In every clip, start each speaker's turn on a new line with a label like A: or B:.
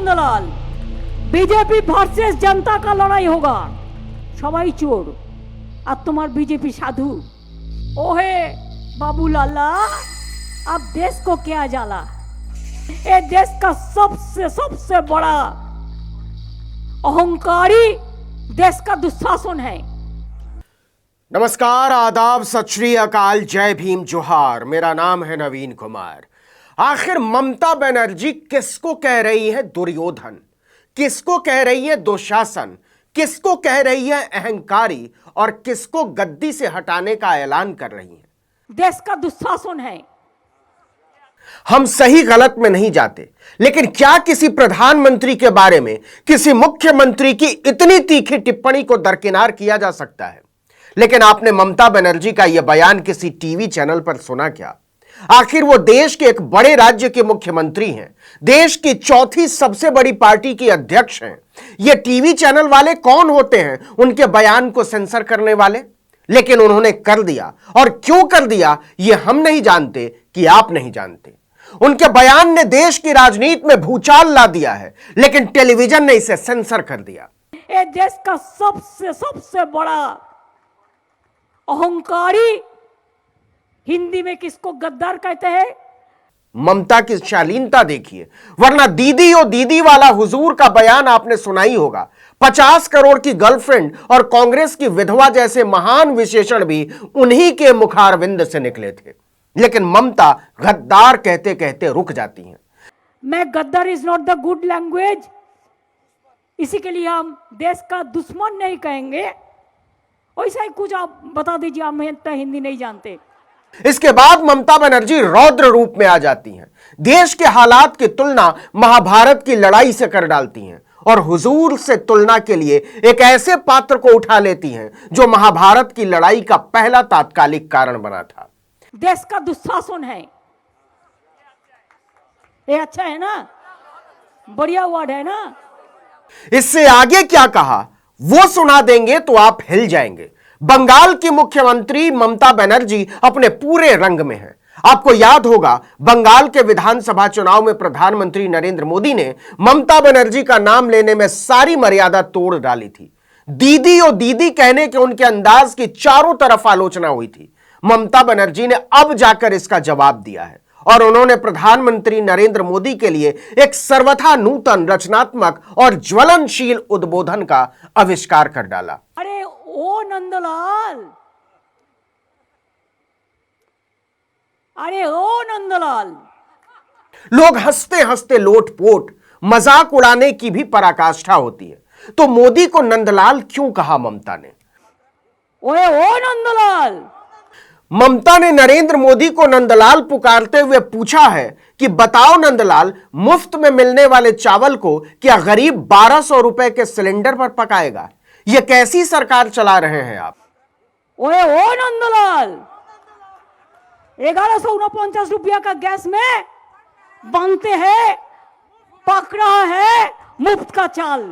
A: Nandlal BJP versus जनता का लड़ाई होगा सबाई चोर और तुम्हार बीजेपी साधु ओहे बाबू लाला अब देश को क्या जाला ये देश का सबसे सबसे बड़ा अहंकारी देश का दुशासन है।
B: नमस्कार, आदाब, सत श्री अकाल, जय भीम, जोहार। मेरा नाम है नवीन कुमार। आखिर ममता बनर्जी किसको कह रही है दुर्योधन, किसको कह रही है दुशासन, किसको कह रही है अहंकारी और किसको गद्दी से हटाने का ऐलान कर रही है?
A: देश का दुशासन है।
B: हम सही गलत में नहीं जाते, लेकिन क्या किसी प्रधानमंत्री के बारे में किसी मुख्यमंत्री की इतनी तीखी टिप्पणी को दरकिनार किया जा सकता है? लेकिन आपने ममता बनर्जी का यह बयान किसी टीवी चैनल पर सुना क्या? आखिर वो देश के एक बड़े राज्य के मुख्यमंत्री हैं, देश की चौथी सबसे बड़ी पार्टी की अध्यक्ष हैं। ये टीवी चैनल वाले कौन होते हैं उनके बयान को सेंसर करने वाले? लेकिन उन्होंने कर दिया, और क्यों कर दिया ये हम नहीं जानते कि आप नहीं जानते। उनके बयान ने देश की राजनीति में भूचाल ला दिया है, लेकिन टेलीविजन ने इसे सेंसर कर दिया।
A: ये देश का सबसे सबसे बड़ा अहंकारी, हिंदी में किसको गद्दार कहते हैं?
B: ममता की शालीनता देखिए, वरना दीदी और दीदी वाला हुजूर का बयान आपने सुना ही होगा। 50 करोड़ की गर्लफ्रेंड और कांग्रेस की विधवा जैसे महान विशेषण भी उन्हीं के मुखारविंद से निकले थे, लेकिन ममता गद्दार कहते कहते रुक जाती हैं।
A: मैं गद्दार is not the good language, इसी के लिए हम देश का दुश्मन नहीं कहेंगे। वैसा ही कुछ आप बता दीजिए, हम इतना हिंदी नहीं जानते।
B: इसके बाद ममता बनर्जी रौद्र रूप में आ जाती हैं, देश के हालात की तुलना महाभारत की लड़ाई से कर डालती हैं और हुजूर से तुलना के लिए एक ऐसे पात्र को उठा लेती हैं जो महाभारत की लड़ाई का पहला तात्कालिक कारण बना था।
A: देश का दुशासन है, ये अच्छा है ना, बढ़िया वर्ड है ना।
B: इससे आगे क्या कहा वो सुना देंगे तो आप हिल जाएंगे। बंगाल की मुख्यमंत्री ममता बनर्जी अपने पूरे रंग में है। आपको याद होगा, बंगाल के विधानसभा चुनाव में प्रधानमंत्री नरेंद्र मोदी ने ममता बनर्जी का नाम लेने में सारी मर्यादा तोड़ डाली थी। दीदी और दीदी कहने के उनके अंदाज की चारों तरफ आलोचना हुई थी। ममता बनर्जी ने अब जाकर इसका जवाब दिया है और उन्होंने प्रधानमंत्री नरेंद्र मोदी के लिए एक सर्वथा नूतन, रचनात्मक और ज्वलनशील उद्बोधन का आविष्कार कर डाला।
A: अरे ओ नंदलाल, अरे ओ नंदलाल।
B: लोग हंसते हंसते लोटपोट मजाक उड़ाने की भी पराकाष्ठा होती है, तो मोदी को नंदलाल क्यों कहा ममता ने?
A: ओए ओ नंदलाल।
B: ममता ने नरेंद्र मोदी को नंदलाल पुकारते हुए पूछा है कि बताओ नंदलाल, मुफ्त में मिलने वाले चावल को क्या गरीब 1200 रुपए के सिलेंडर पर पकाएगा? यह कैसी सरकार चला रहे हैं आप?
A: ओए ओ नंदलाल, 1149 रुपया का गैस में बनते हैं, पक रहा है मुफ्त का चाल।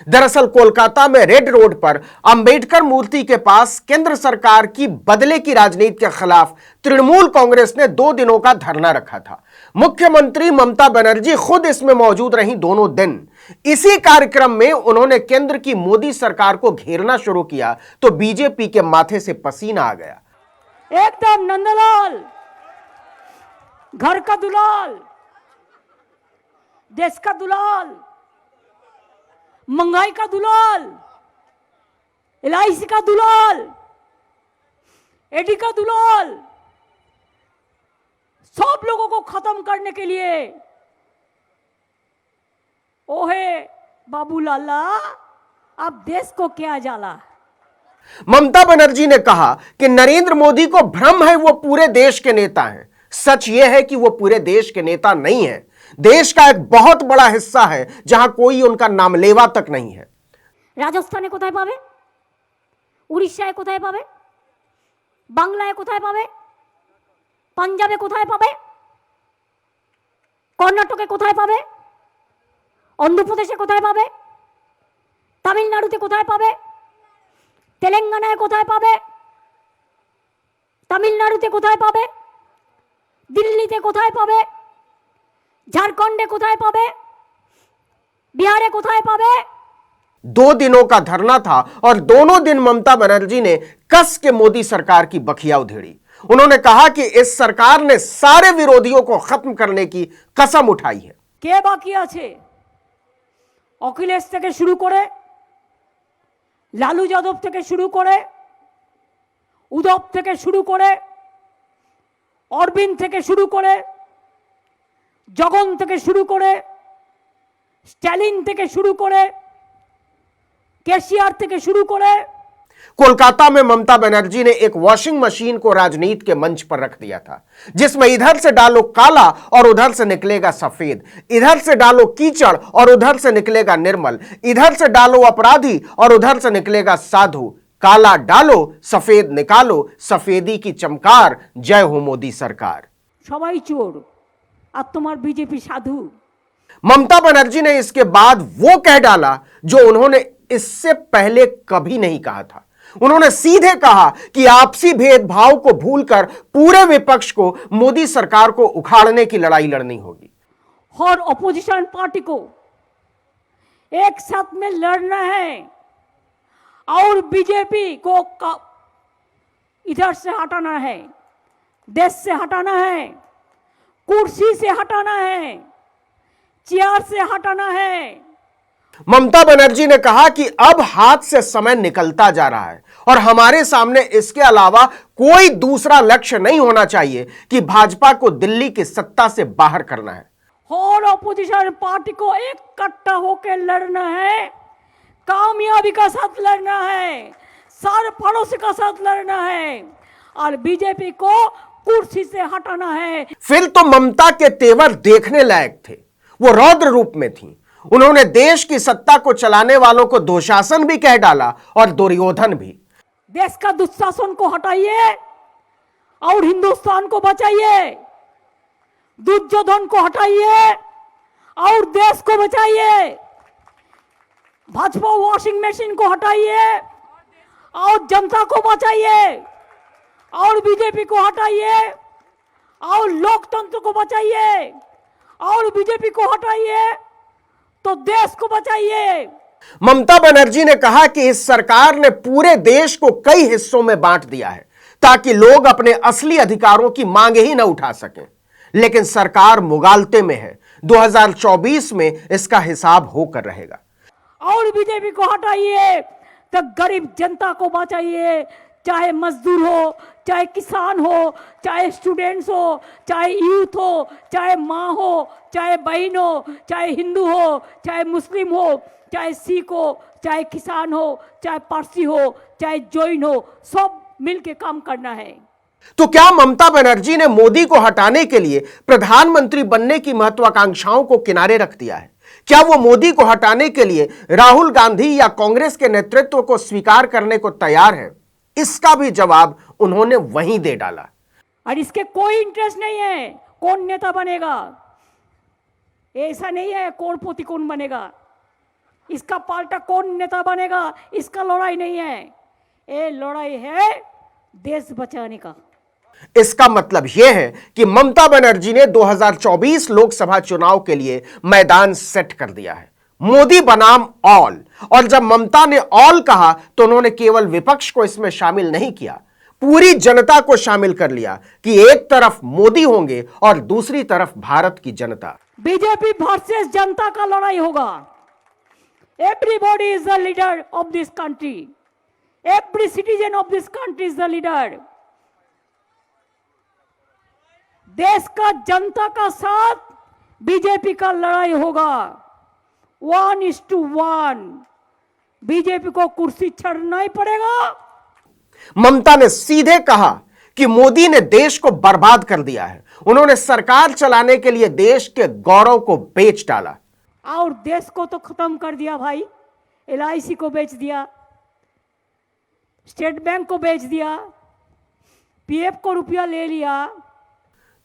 B: दरअसल कोलकाता में रेड रोड पर अंबेडकर मूर्ति के पास केंद्र सरकार की बदले की राजनीति के खिलाफ तृणमूल कांग्रेस ने 2 दिनों का धरना रखा था। मुख्यमंत्री ममता बनर्जी खुद इसमें मौजूद रही दोनों दिन। इसी कार्यक्रम में उन्होंने केंद्र की मोदी सरकार को घेरना शुरू किया तो बीजेपी के माथे से पसीना आ गया।
A: एकदम नंदलाल, घर का दुलाल, देश का दुलाल, महंगाई का दुलाल, LIC का दुलाल, एडी का दुलाल, सब लोगों को खत्म करने के लिए ओहे बाबू लाला अब देश को क्या जाला।
B: ममता बनर्जी ने कहा कि नरेंद्र मोदी को भ्रम है वो पूरे देश के नेता हैं। सच यह है कि वो पूरे देश के नेता नहीं है। देश का एक बहुत बड़ा हिस्सा है जहां कोई उनका नामलेवा तक नहीं है।
A: राजस्थाने कोথায় পাবে, উড়িষ্যায় কোথায় পাবে, বাংলায় কোথায় পাবে, পাঞ্জাবে কোথায় পাবে, কর্ণাটকে কোথায় পাবে, অন্ধ্রপ্রদেশে কোথায় পাবে, তামিলনাড়ুতে কোথায় পাবে, তেলেঙ্গানায় কোথায় পাবে, তামিলনাড়ুতে কোথায় পাবে, দিল্লিতে কোথায় পাবে, ঝাড়খণ্ডে কোথায় পাবে, बिहारे কোথায় পাবে?
B: 2 दिनों का धरना था और दोनों दिन ममता बनर्जी ने कस के मोदी सरकार की बखिया उधेड़ी। उन्होंने कहा कि इस सरकार ने सारे विरोधियों को खत्म करने की कसम उठाई है।
A: কে বাকি আছে? অখিলেশ থেকে শুরু করে, লালু যাদব থেকে শুরু করে, উদ্ধব থেকে শুরু করে, অরবিন্দ থেকে শুরু করে, জগন থেকে শুরু করে, স্ট্যালিন থেকে শুরু করে, কেসিআর থেকে শুরু করে।
B: कोलकाता में ममता बनर्जी ने एक वॉशिंग मशीन को राजनीति के मंच पर रख दिया था, जिसमें इधर से डालो काला और उधर से निकलेगा सफेद, इधर से डालो कीचड़ और उधर से निकलेगा निर्मल, इधर से डालो अपराधी और उधर से निकलेगा साधु, काला डालो सफेद निकालो, सफेदी की चमकार, जय हो मोदी सरकार।
A: সবাই চোর আর তোমার বিজেপি সাধু।
B: ममता बनर्जी ने इसके बाद वो कह डाला जो उन्होंने इससे पहले कभी नहीं कहा था। उन्होंने सीधे कहा कि आपसी भेदभाव को भूलकर पूरे विपक्ष को मोदी सरकार को उखाड़ने की लड़ाई लड़नी होगी।
A: हर ऑपोजिशन पार्टी को एक साथ में लड़ना है और बीजेपी को इधर से हटाना है, देश से हटाना है, कुर्सी से हटाना है, चेयर से हटाना है।
B: ममता बनर्जी ने कहा कि अब हाथ से समय निकलता जा रहा है और हमारे सामने इसके अलावा कोई दूसरा लक्ष्य नहीं होना चाहिए कि भाजपा को दिल्ली की सत्ता से बाहर करना है।
A: और ऑपोजिशन पार्टी को इकट्ठा होकर लड़ना है, कामयाबी का साथ लड़ना है, सारे पड़ोसी का साथ लड़ना है और बीजेपी को कुर्सी से हटाना है।
B: फिर तो ममता के तेवर देखने लायक थे, वो रौद्र रूप में थी। उन्होंने देश की सत्ता को चलाने वालों को दुशासन भी कह डाला और दुर्योधन भी।
A: देश का दुशासन को हटाइए और हिंदुस्तान को बचाइए, दुर्योधन को हटाइए और देश को बचाइए, भाजपा वॉशिंग मशीन को हटाइए और जनता को बचाइए और बीजेपी को हटाइए और लोकतंत्र को बचाइए और बीजेपी को हटाइए तो देश को बचाइए।
B: ममता बनर्जी ने कहा कि इस सरकार ने पूरे देश को कई हिस्सों में बांट दिया है ताकि लोग अपने असली अधिकारों की मांग ही न उठा सकें, लेकिन सरकार मुगालते में है। 2024 में इसका हिसाब होकर रहेगा।
A: और बीजेपी को हटाइए तो गरीब जनता को बचाइए, चाहे मजदूर हो, चाहे किसान हो, चाहे स्टूडेंट्स हो, चाहे यूथ हो, चाहे माँ हो, चाहे बहन हो, चाहे हिंदू हो, चाहे मुस्लिम हो, चाहे सिख हो, चाहे किसान हो, चाहे पारसी हो, चाहे जैन हो, सब मिलके काम करना है।
B: तो क्या ममता बनर्जी ने मोदी को हटाने के लिए प्रधानमंत्री बनने की महत्वाकांक्षाओं को किनारे रख दिया है? क्या वो मोदी को हटाने के लिए राहुल गांधी या कांग्रेस के नेतृत्व को स्वीकार करने को तैयार है? इसका भी जवाब उन्होंने वहीं दे डाला।
A: और इसके कोई इंटरेस्ट नहीं है कौन नेता बनेगा, ऐसा नहीं है कौन पोती कौन बनेगा, इसका पाल्टा कौन नेता बनेगा, इसका लड़ाई नहीं है, ये लड़ाई है देश बचाने का।
B: इसका मतलब यह है कि ममता बनर्जी ने 2024 लोकसभा चुनाव के लिए मैदान सेट कर दिया है। मोदी बनाम ऑल, और जब ममता ने ऑल कहा तो उन्होंने केवल विपक्ष को इसमें शामिल नहीं किया, पूरी जनता को शामिल कर लिया कि एक तरफ मोदी होंगे और दूसरी तरफ भारत की जनता।
A: बीजेपी वर्सेस जनता का लड़ाई होगा। Everybody is the leader of this country, every citizen of this country is the leader. देश का जनता का साथ बीजेपी का लड़ाई होगा 1:1। बीजेपी को कुर्सी छोड़ना ही पड़ेगा।
B: ममता ने सीधे कहा कि मोदी ने देश को बर्बाद कर दिया है। उन्होंने सरकार चलाने के लिए देश के गौरव को बेच डाला।
A: और देश को तो खत्म कर दिया भाई, LIC को बेच दिया, स्टेट बैंक को बेच दिया, PF को रुपया ले लिया।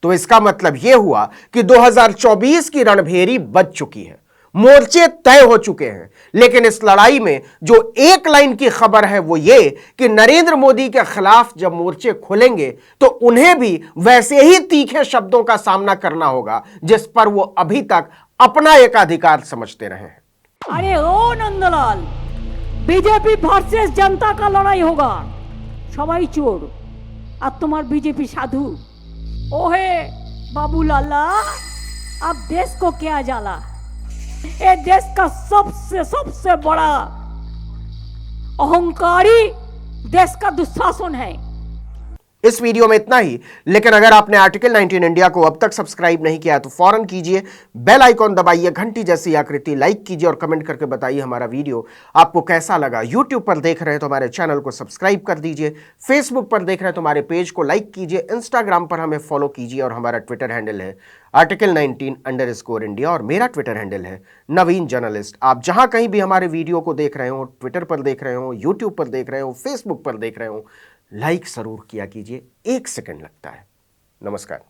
B: तो इसका मतलब यह हुआ कि 2024 की रणभेरी बज चुकी है, मोर्चे तय हो चुके हैं। लेकिन इस लड़ाई में जो एक लाइन की खबर है वो ये कि नरेंद्र मोदी के खिलाफ जब मोर्चे खुलेंगे तो उन्हें भी वैसे ही तीखे शब्दों का सामना करना होगा जिस पर वो अभी तक अपना एकाधिकार समझते रहे हैं।
A: अरे ओ नंदलाल, बीजेपी वर्सेस जनता का लड़ाई होगा, सबाई चोर और तुम्हार बीजेपी साधु। ओहे बाबू लाला, अब देश को क्या जाला? ये देश का सबसे सबसे बड़ा अहंकारी देश का दुशासन है।
B: इस वीडियो में इतना ही, लेकिन अगर आपने आर्टिकल 19 इंडिया को अब तक सब्सक्राइब नहीं किया तो फौरन कीजिए, बेल आइकॉन दबाइए, घंटी जैसी आकृति लाइक कीजिए और कमेंट करके बताइए हमारा वीडियो आपको कैसा लगा। यूट्यूब पर देख रहे हैं तो हमारे चैनल को सब्सक्राइब कर दीजिए, फेसबुक पर देख रहे हैं तो हमारे पेज को लाइक कीजिए, इंस्टाग्राम पर हमें फॉलो कीजिए और हमारा ट्विटर हैंडल है आर्टिकल 19_इंडिया और मेरा ट्विटर हैंडल है नवीन जर्नलिस्ट। आप जहां कहीं भी हमारे वीडियो को देख रहे हो, ट्विटर पर देख रहे हो, यूट्यूब पर देख रहे हो, फेसबुक पर देख रहे हो, लाइक जरूर किया कीजिए, 1 सेकंड लगता है। नमस्कार।